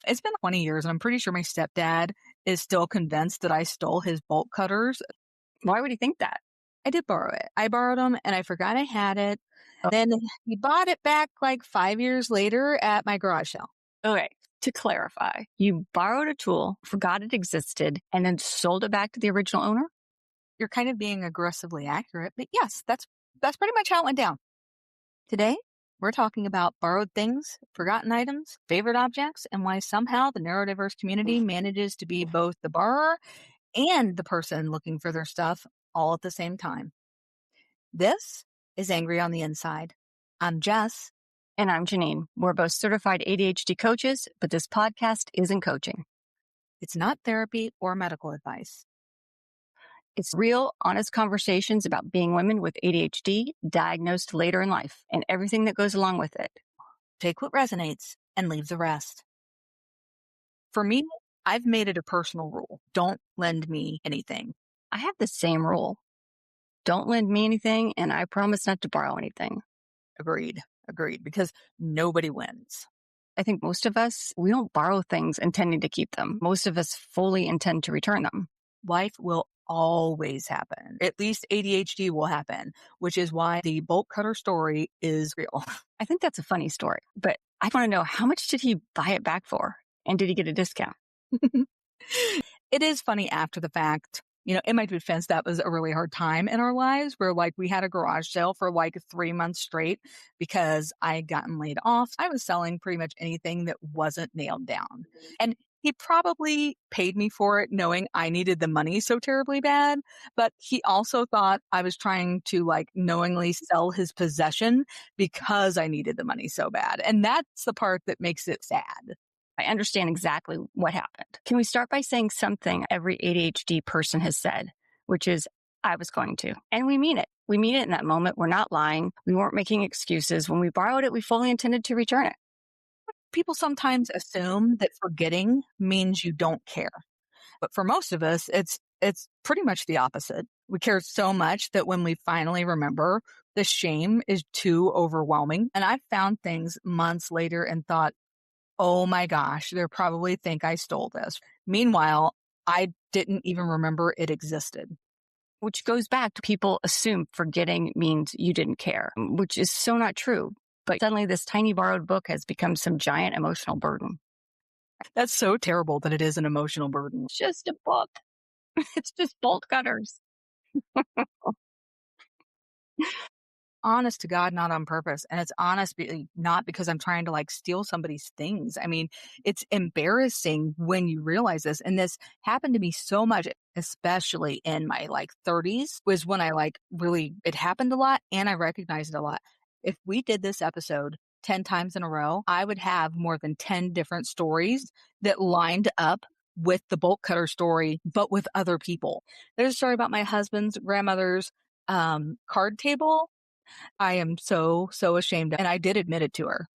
It's been 20 years, and I'm pretty sure my stepdad is still convinced that I stole his bolt cutters. Why would he think that? I did borrow it. I borrowed them, and I forgot I had it. Then he bought it back like 5 years later at my garage sale. Okay, to clarify, you borrowed a tool, forgot it existed, and then sold it back to the original owner? You're kind of being aggressively accurate, but yes, that's pretty much how it went down. Today, we're talking about borrowed things, forgotten items, favorite objects, and why somehow the neurodiverse community manages to be both the borrower and the person looking for their stuff all at the same time. This is Angry on the Inside. I'm Jess. And I'm Jeannine. We're both certified ADHD coaches, but this podcast isn't coaching. It's not therapy or medical advice. It's real, honest conversations about being women with ADHD diagnosed later in life and everything that goes along with it. Take what resonates and leave the rest. For me, I've made it a personal rule. Don't lend me anything. I have the same rule. Don't lend me anything, and I promise not to borrow anything. Agreed. Because nobody wins. I think most of us, we don't borrow things intending to keep them. Most of us fully intend to return them. Life will always happen. At least ADHD will happen, which is why the bolt cutter story is real. I think that's a funny story, but I want to know, how much did he buy it back for? And did he get a discount? It is funny after the fact. In my defense, that was a really hard time in our lives where we had a garage sale for 3 months straight because I had gotten laid off. I was selling pretty much anything that wasn't nailed down. And he probably paid me for it knowing I needed the money so terribly bad. But he also thought I was trying to knowingly sell his possession because I needed the money so bad. And that's the part that makes it sad. I understand exactly what happened. Can we start by saying something every ADHD person has said, which is, I was going to. And we mean it. We mean it in that moment. We're not lying. We weren't making excuses. When we borrowed it, we fully intended to return it. People sometimes assume that forgetting means you don't care. But for most of us, it's pretty much the opposite. We care so much that when we finally remember, the shame is too overwhelming. And I found things months later and thought, oh my gosh, they probably think I stole this. Meanwhile, I didn't even remember it existed. Which goes back to people assume forgetting means you didn't care, which is so not true. But suddenly this tiny borrowed book has become some giant emotional burden. That's so terrible that it is an emotional burden. It's just a book. It's just bolt cutters. Honest to God, not on purpose. And it's not because I'm trying to steal somebody's things. I mean, it's embarrassing when you realize this. And this happened to me so much, especially in my 30s, was when I it happened a lot and I recognized it a lot. If we did this episode 10 times in a row, I would have more than 10 different stories that lined up with the bolt cutter story, but with other people. There's a story about my husband's grandmother's card table. I am so ashamed. And I did admit it to her.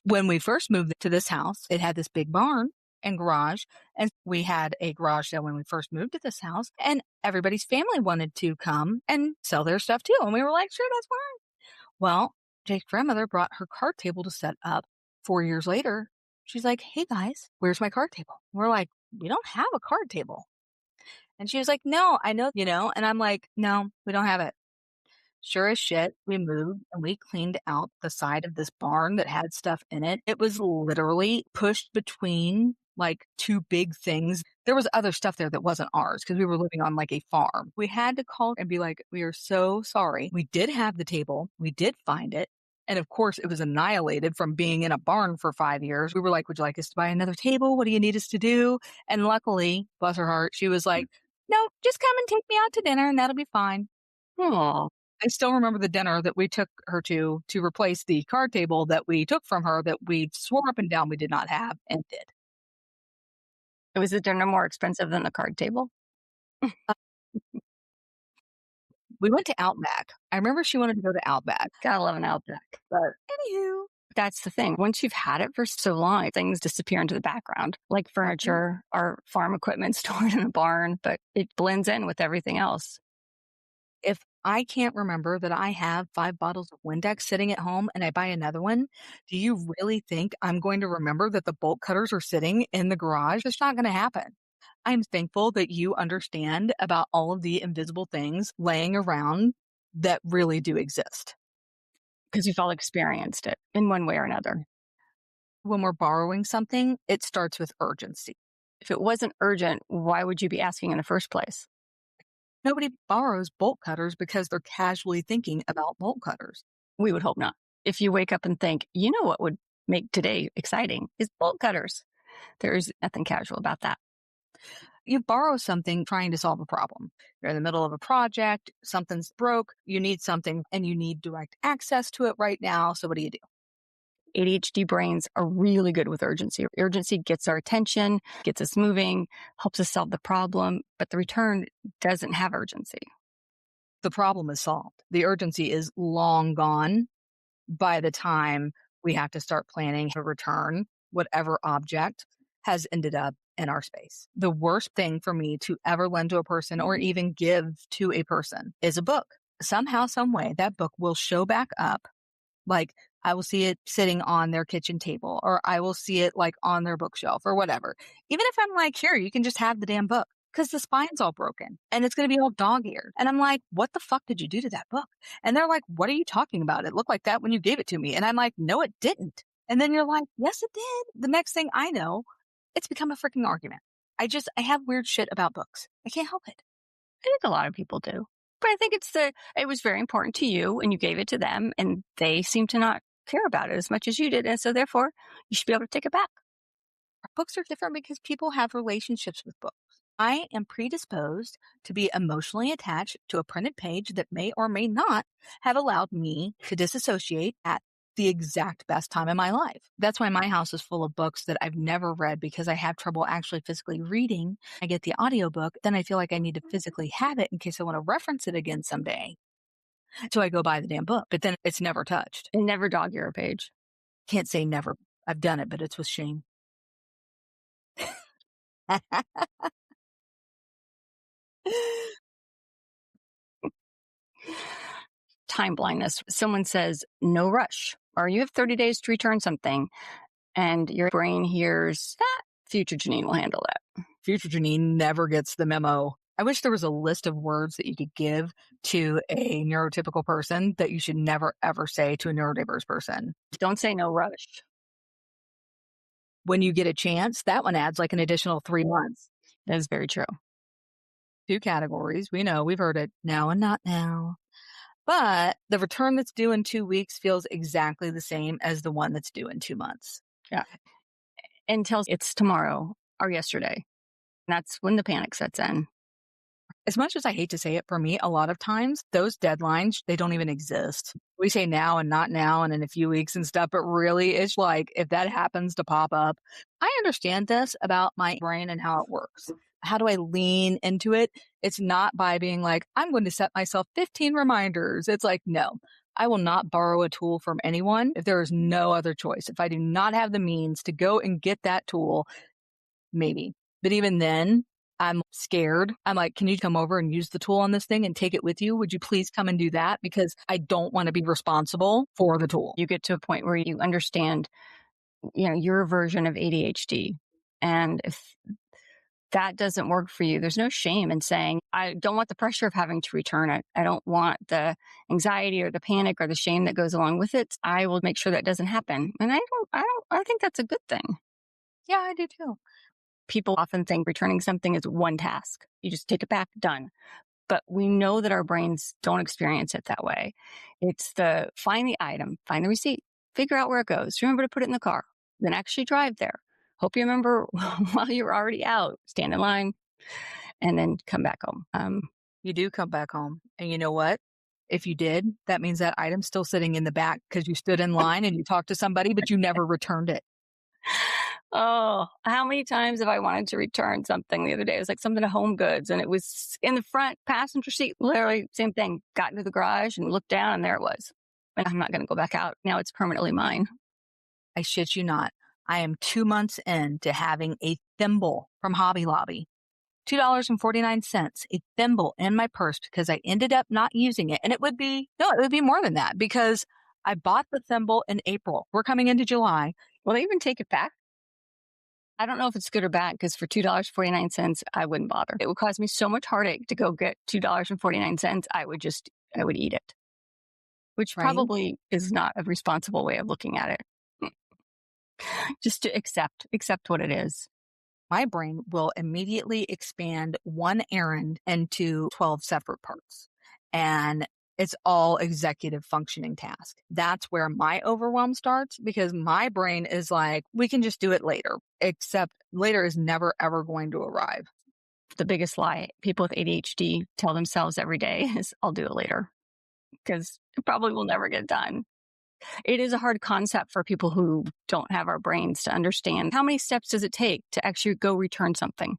When we first moved to this house, it had this big barn and garage. And we had a garage sale when we first moved to this house. And everybody's family wanted to come and sell their stuff too. And we were like, sure, that's fine. Well, Jake's grandmother brought her card table to set up 4 years later. She's like, hey guys, where's my card table? We're like, we don't have a card table. And she was like, no, I know, and I'm like, no, we don't have it. Sure as shit, we moved and we cleaned out the side of this barn that had stuff in it. It was literally pushed between two big things. There was other stuff there that wasn't ours because we were living on a farm. We had to call and be like, we are so sorry. We did have the table. We did find it. And of course, it was annihilated from being in a barn for 5 years. We were like, would you like us to buy another table? What do you need us to do? And luckily, bless her heart, she was like, no, just come and take me out to dinner and that'll be fine. Aww. I still remember the dinner that we took her to replace the card table that we took from her that we swore up and down we did not have and did. Was the dinner more expensive than the card table? We went to Outback. I remember she wanted to go to Outback. Gotta love an Outback. But anywho. That's the thing. Once you've had it for so long, things disappear into the background, like furniture or farm equipment stored in a barn, but it blends in with everything else. If I can't remember that I have 5 bottles of Windex sitting at home and I buy another one. Do you really think I'm going to remember that the bolt cutters are sitting in the garage? It's not gonna happen. I'm thankful that you understand about all of the invisible things laying around that really do exist. because we've all experienced it in one way or another. When we're borrowing something, it starts with urgency. If it wasn't urgent, why would you be asking in the first place? Nobody borrows bolt cutters because they're casually thinking about bolt cutters. We would hope not. If you wake up and think, you know what would make today exciting is bolt cutters. There is nothing casual about that. You borrow something trying to solve a problem. You're in the middle of a project, something's broke, you need something, and you need direct access to it right now. So what do? ADHD brains are really good with urgency. Urgency gets our attention, gets us moving, helps us solve the problem, but the return doesn't have urgency. The problem is solved. The urgency is long gone by the time we have to start planning to return whatever object has ended up in our space. The worst thing for me to ever lend to a person or even give to a person is a book. Somehow, some way, that book will show back up. Like I will see it sitting on their kitchen table, or I will see it like on their bookshelf or whatever. Even if I'm like, here, you can just have the damn book because the spine's all broken and it's going to be all dog eared. And I'm like, what the fuck did you do to that book? And they're like, what are you talking about? It looked like that when you gave it to me. And I'm like, no, it didn't. And then you're like, yes, it did. The next thing I know, it's become a freaking argument. I have weird shit about books. I can't help it. I think a lot of people do. But I think it was very important to you and you gave it to them and they seem to not care about it as much as you did. And so therefore you should be able to take it back. Books are different because people have relationships with books. I am predisposed to be emotionally attached to a printed page that may or may not have allowed me to disassociate at the exact best time in my life. That's why my house is full of books that I've never read because I have trouble actually physically reading. I get the audiobook, then I feel like I need to physically have it in case I want to reference it again someday. So I go buy the damn book, but then it's never touched. And never dog ear a page. Can't say never. I've done it, but it's with shame. Time blindness. Someone says, no rush, or you have 30 days to return something. And your brain hears, future Jeannine will handle that. Future Jeannine never gets the memo. I wish there was a list of words that you could give to a neurotypical person that you should never, ever say to a neurodiverse person. Don't say no rush. When you get a chance, that one adds like an additional 3 months. That is very true. 2 categories. We know, we've heard it now and not now. But the return that's due in 2 weeks feels exactly the same as the one that's due in 2 months. Yeah. Until it's tomorrow or yesterday. That's when the panic sets in. As much as I hate to say it, for me, a lot of times those deadlines, they don't even exist. We say now and not now and in a few weeks and stuff, but really it's like if that happens to pop up, I understand this about my brain and how it works. How do I lean into it? It's not by being like, I'm going to set myself 15 reminders. It's like, no, I will not borrow a tool from anyone if there is no other choice. If I do not have the means to go and get that tool, maybe. But even then, I'm scared. I'm like, can you come over and use the tool on this thing and take it with you? Would you please come and do that? Because I don't want to be responsible for the tool. You get to a point where you understand, your version of ADHD. And if that doesn't work for you, there's no shame in saying, I don't want the pressure of having to return it. I don't want the anxiety or the panic or the shame that goes along with it. I will make sure that doesn't happen. And I think that's a good thing. Yeah, I do too. People often think returning something is one task. You just take it back, done. But we know that our brains don't experience it that way. It's the find the item, find the receipt, figure out where it goes, remember to put it in the car, then actually drive there. Hope you remember while you were already out, stand in line, and then come back home. You do come back home. And you know what? If you did, that means that item's still sitting in the back because you stood in line and you talked to somebody, but you never returned it. Oh, how many times have I wanted to return something the other day? It was like something to Home Goods and it was in the front passenger seat. Literally same thing. Got into the garage and looked down and there it was. And I'm not going to go back out. Now it's permanently mine. I shit you not. I am 2 months into having a thimble from Hobby Lobby $2.49, a thimble in my purse because I ended up not using it. And it would be, no, it would be more than that because I bought the thimble in April. We're coming into July. Will they even take it back? I don't know if it's good or bad because for $2.49, I wouldn't bother. It would cause me so much heartache to go get $2.49. I would eat it, which Right? probably is not a responsible way of looking at it. Just to accept what it is. My brain will immediately expand one errand into 12 separate parts. And it's all executive functioning task. That's where my overwhelm starts because my brain is like, we can just do it later, except later is never, ever going to arrive. The biggest lie people with ADHD tell themselves every day is, I'll do it later because it probably will never get done. It is a hard concept for people who don't have our brains to understand. How many steps does it take to actually go return something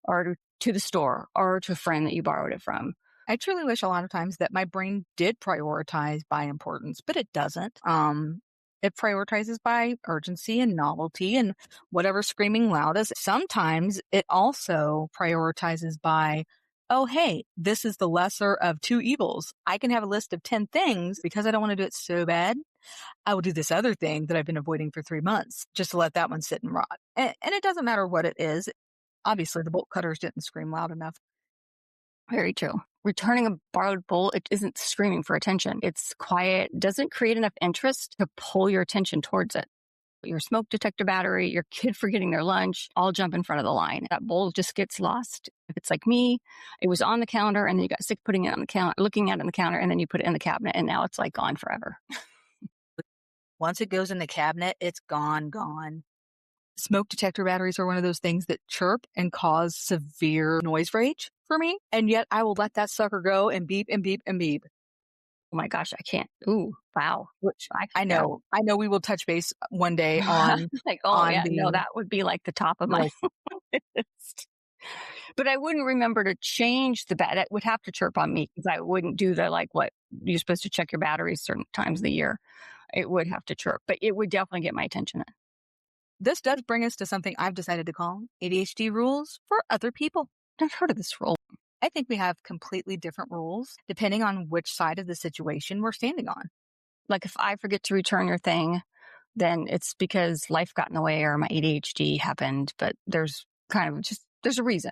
or to the store or to a friend that you borrowed it from? I truly wish a lot of times that my brain did prioritize by importance, but it doesn't. It prioritizes by urgency and novelty and whatever screaming loudest. Sometimes it also prioritizes by, oh, hey, this is the lesser of two evils. I can have a list of 10 things because I don't want to do it so bad. I will do this other thing that I've been avoiding for 3 months just to let that one sit and rot. And it doesn't matter what it is. Obviously, the bolt cutters didn't scream loud enough. Very true. Returning a borrowed bowl, it isn't screaming for attention. It's quiet, doesn't create enough interest to pull your attention towards it. Your smoke detector battery, your kid forgetting their lunch, all jump in front of the line. That bowl just gets lost. If it's like me, it was on the counter and then you got sick putting it on the counter, looking at it on the counter, and then you put it in the cabinet and now it's like gone forever. Once it goes in the cabinet, it's gone. Smoke detector batteries are one of those things that chirp and cause severe noise rage for me. And yet I will let that sucker go and beep and beep and beep. Oh my gosh, I can't. Ooh, wow. Which I Yeah. know. I know we will touch base one day on Like, oh on yeah, no, the that would be like the top of my like, list. But I wouldn't remember to change the bat. It would have to chirp on me because I wouldn't do the like what you're supposed to check your batteries certain times of the year. It would have to chirp, but it would definitely get my attention. this does bring us to something I've decided to call ADHD rules for other people. I've heard of this rule. I think we have completely different rules depending on which side of the situation we're standing on. Like if I forget to return your thing, then it's because life got in the way or my ADHD happened. But there's kind of there's a reason,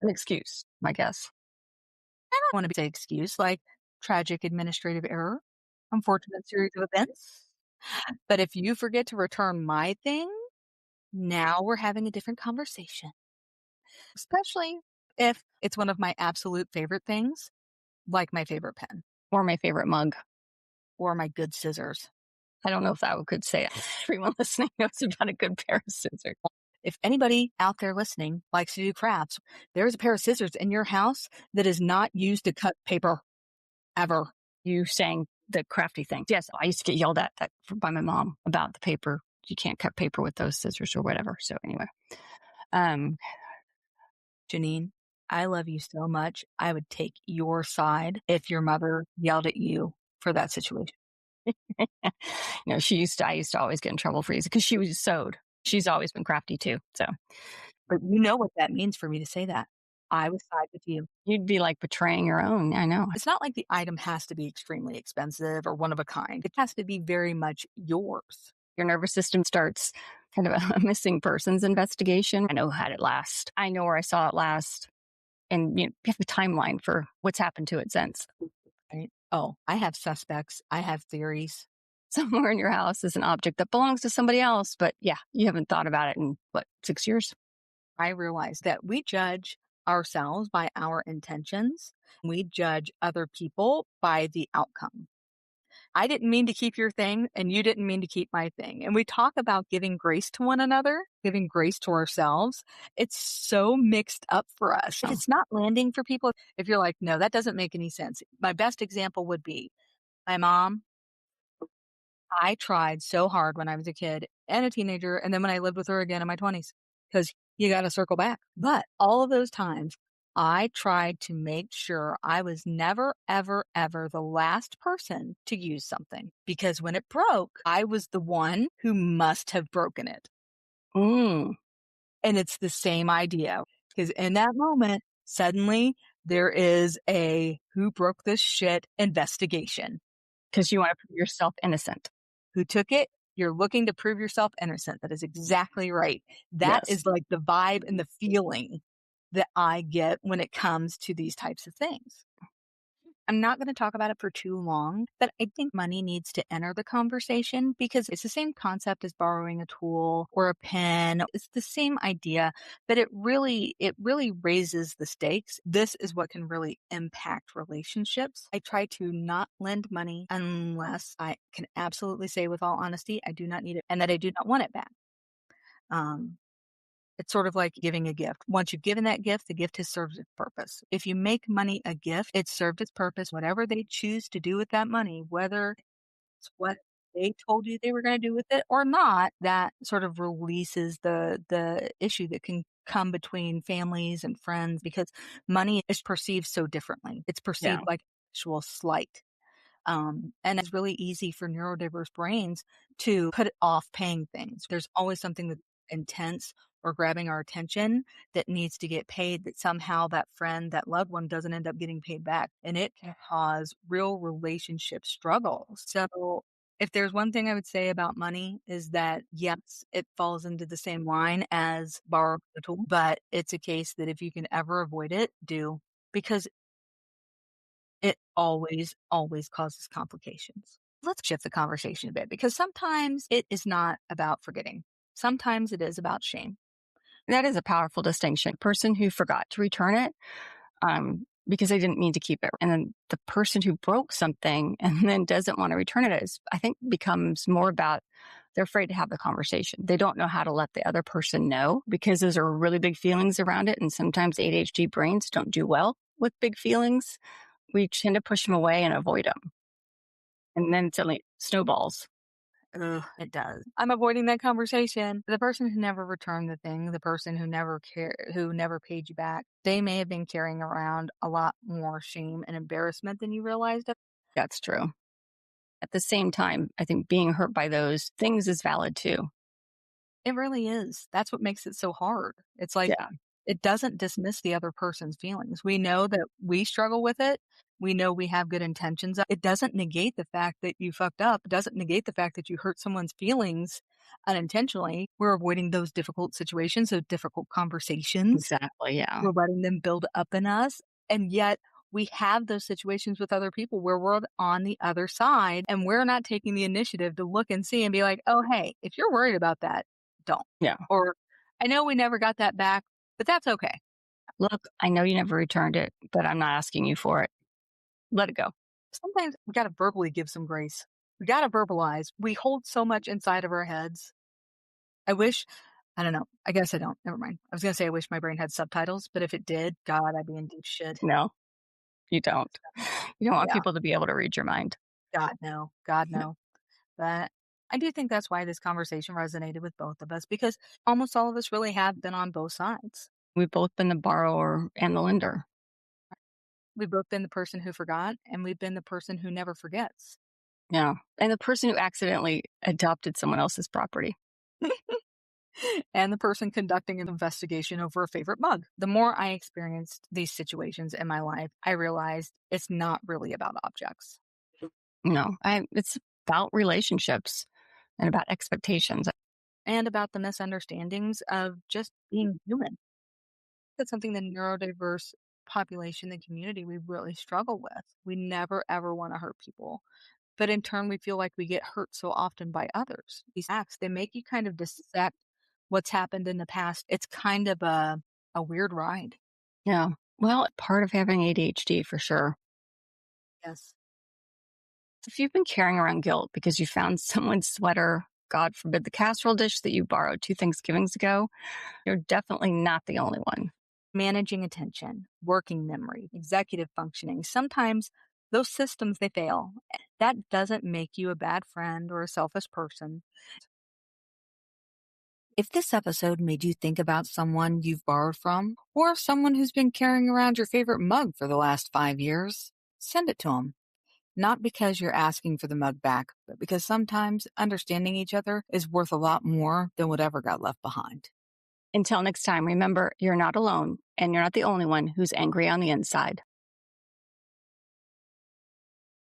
an excuse, I guess. I don't want to say excuse like tragic administrative error, unfortunate series of events. But if you forget to return my thing, now we're having a different conversation, especially if it's one of my absolute favorite things, like my favorite pen Or my favorite mug. or my good scissors. I don't know if that could say it. Everyone listening knows about a good pair of scissors. If anybody out there listening likes to do crafts, there's a pair of scissors in your house that is not used to cut paper ever. You saying the crafty thing. Yes, I used to get yelled at that by my mom about the paper. You can't cut paper with those scissors or whatever. So anyway, Jeannine, I love you so much. I would take your side if your mother yelled at you for that situation. I used to always get in trouble for using because she was sewed. She's always been crafty too. So But you know what that means for me to say that. I would side with you. you'd be like betraying your own. I know. It's not like the item has to be extremely expensive or one of a kind. It has to be very much yours. Your nervous system starts kind of a missing persons investigation. I know who had it last. I know where I saw it last. And you have a timeline for what's happened to it since. Right? Oh, I have suspects. I have theories. Somewhere in your house is an object that belongs to somebody else. But yeah, you haven't thought about it in 6 years? I realize that we judge ourselves by our intentions. We judge other people by the outcome. I didn't mean to keep your thing and you didn't mean to keep my thing. And we talk about giving grace to one another, giving grace to ourselves. It's so mixed up for us. If it's not landing for people, if you're like, no, that doesn't make any sense. My best example would be my mom. I tried so hard when I was a kid and a teenager. And then when I lived with her again in my 20s, because you got to circle back. But all of those times, I tried to make sure I was never, ever, ever the last person to use something because when it broke, I was the one who must have broken it. Mm. And it's the same idea. Because in that moment, suddenly there is a who broke this shit investigation. Because you want to prove yourself innocent. Who took it? You're looking to prove yourself innocent. That is exactly right. That Yes. is like the vibe and the feeling that I get when it comes to these types of things. I'm not going to talk about it for too long, but I think money needs to enter the conversation because it's the same concept as borrowing a tool or a pen. It's the same idea, but it really raises the stakes. This is what can really impact relationships. I try to not lend money unless I can absolutely say with all honesty, I do not need it and that I do not want it back. Um, it's sort of like giving a gift. Once you've given that gift, the gift has served its purpose. If you make money a gift, it served its purpose. Whatever they choose to do with that money, whether it's what they told you they were going to do with it or not, that sort of releases the issue that can come between families and friends because money is perceived so differently. It's Yeah. perceived like actual slight. And it's really easy for neurodiverse brains to put off paying things. There's always something that's intense or grabbing our attention that needs to get paid that somehow that friend, that loved one doesn't end up getting paid back. And it can cause real relationship struggles. So if there's one thing I would say about money is that yes, it falls into the same line as borrow a tool, but it's a case that if you can ever avoid it, do because it always, always causes complications. Let's shift the conversation a bit because sometimes it is not about forgetting. Sometimes it is about shame. That is a powerful distinction. Person who forgot to return it because they didn't mean to keep it. And then the person who broke something and then doesn't want to return it is, I think, becomes more about they're afraid to have the conversation. They don't know how to let the other person know because those are really big feelings around it. And sometimes ADHD brains don't do well with big feelings. We tend to push them away and avoid them. And then it suddenly snowballs. Ugh, it does. I'm avoiding that conversation. The person who never returned the thing, the person who never paid you back, they may have been carrying around a lot more shame and embarrassment than you realized. That's true. At the same time, I think being hurt by those things is valid too. It really is. That's what makes it so hard. It's like Yeah. it doesn't dismiss the other person's feelings. We know that we struggle with it. We know we have good intentions. It doesn't negate the fact that you fucked up. It doesn't negate the fact that you hurt someone's feelings unintentionally. We're avoiding those difficult situations, those difficult conversations. Exactly. Yeah. We're letting them build up in us. And yet we have those situations with other people where we're on the other side and we're not taking the initiative to look and see and be like, oh, hey, if you're worried about that, don't. Yeah. Or I know we never got that back, but that's okay. Look, I know you never returned it, but I'm not asking you for it. Let it go. Sometimes we got to verbally give some grace. We got to verbalize. We hold so much inside of our heads. I wish, I don't know. I guess I don't. Never mind. I was going to say I wish my brain had subtitles, but if it did, God, I'd be in deep shit. No, you don't. You don't want Yeah. people to be able to read your mind. God, no. God, no. But I do think that's why this conversation resonated with both of us because almost all of us really have been on both sides. We've both been the borrower and the lender. We've both been the person who forgot, and we've been the person who never forgets. Yeah. And the person who accidentally adopted someone else's property. And the person conducting an investigation over a favorite mug. The more I experienced these situations in my life, I realized it's not really about objects No, it's about relationships and about expectations. and about the misunderstandings of just being human. That's something the neurodiverse population, the community, we really struggle with. We never ever want to hurt people. But in turn, we feel like we get hurt so often by others. These acts, they make you kind of dissect what's happened in the past. It's kind of a weird ride. Yeah. Well, part of having ADHD for sure. Yes. If you've been carrying around guilt because you found someone's sweater, God forbid, the casserole dish that you borrowed 2 Thanksgivings ago, you're definitely not the only one. Managing attention, working memory, executive functioning. Sometimes those systems, they fail. That doesn't make you a bad friend or a selfish person. If this episode made you think about someone you've borrowed from or someone who's been carrying around your favorite mug for the last 5 years, send it to them. Not because you're asking for the mug back, but because sometimes understanding each other is worth a lot more than whatever got left behind. Until next time, remember, you're not alone and you're not the only one who's angry on the inside.